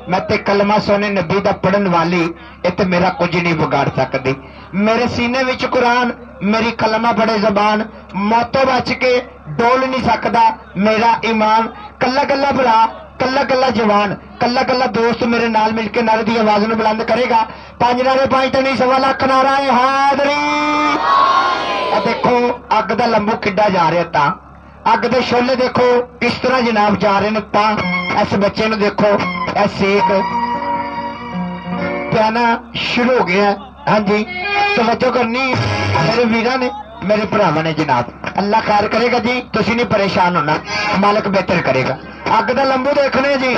मैं ते कलमा सोने नबी दा पढ़न वाली इते मेरा कुछ नहीं बिगाड़ सकती। मेरे सीने विच कुरान, मेरी कलमा पढ़े जबान, मौतों बच के डोल नहीं सकता मेरा ईमान। कला कला भरा, कला कला जवान, कला कला दोस्त मेरे नाल मिलके नारे दी आवाज नूं बुलंद करेगा। 5 नारे 5 तो नहीं 1.25 लाख नारा है हादरी। देखो अग दा लंबू किड्डा जा रहा ता अग दे शोले देखो किस तरह जनाब जा रहे हैं। ता इस बच्चे नूं देखो ए सेक प्याना शुरू हो गया। हाँ जी तवज्जो करनी मेरे वीरां ने, मेरे भरावां ने जनाब। अल्लाह खैर करेगा जी, तुसीं नहीं परेशान होना, मालिक बेहतर करेगा। अग दा लंबू देखने जी।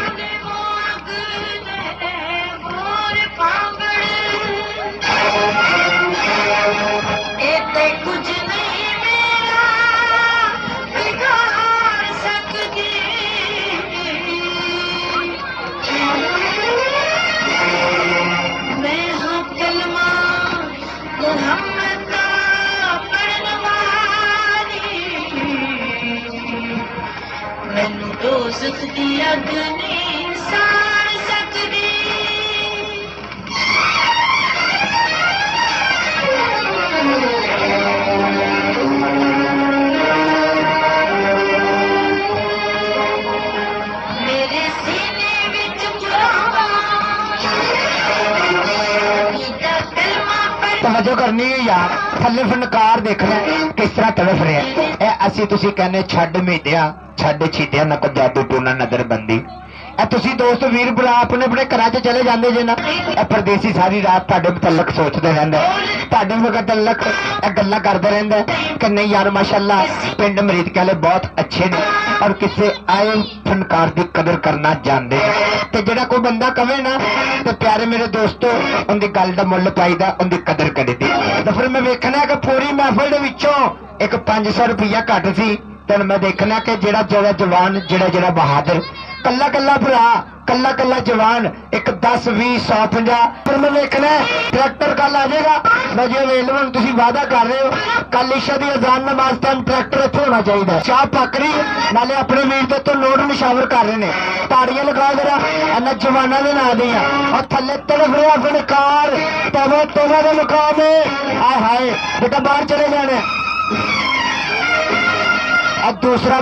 दोज़ख दी अग नहीं साड़ सकदी। मेरे सीने विच तवज्जो करनी है यार, थल्ले फनकार देखना किस तरह तड़फ रहा है। असी तुसी कहने छड्ड मीडिया छड्ड छीटिया ना को जादू टूना नजर बंदी। तुसी दोस्त वीर भरा अपने अपने घर च चले जाते जे ना, परदेसी सारी रात तुहाडे मुतलक सोचते रहंदा, तुहाडे मुतलक गल्लां करदा रहिंदा कि नहीं यार माशाअल्लाह पिंड मरीद वाले बहुत अच्छे ने और किसी आए फनकार की कदर करना जानते हैं। तो जिहड़ा कोई बंदा कवे ना तो प्यारे मेरे दोस्तों उनकी गल का मुल पाईदा, उनकी कदर करीदी। तो फिर मैं वेखना कि पूरी महफिल दे विचों एक 500 रुपया घट सी, तो मैं देखना कि जेड़ा जेड़ा जवान जेड़ा जेड़ा बहादुर कला कला भरा कला कला जवान एक 10 20 100 50 फिर मैं देखना ट्रैक्टर कल आ जाएगा। मैं जो अवेलेबल तुम वादा कर रहे हो कल ईशा की अजान नमाज टाइम ट्रैक्टर इत्थे होना चाहिए। चाह पक रही नाले अपने वीर तो लोड निशावर कर रहे हैं। ताड़ियां लगाओ जरा इन्होंने जवानों के नाम दियां और थले तड़फ रहा फनकार तवा तवा का मुकाम है। हाय हाय बेटा बाहर चले जाने। अब दूसरा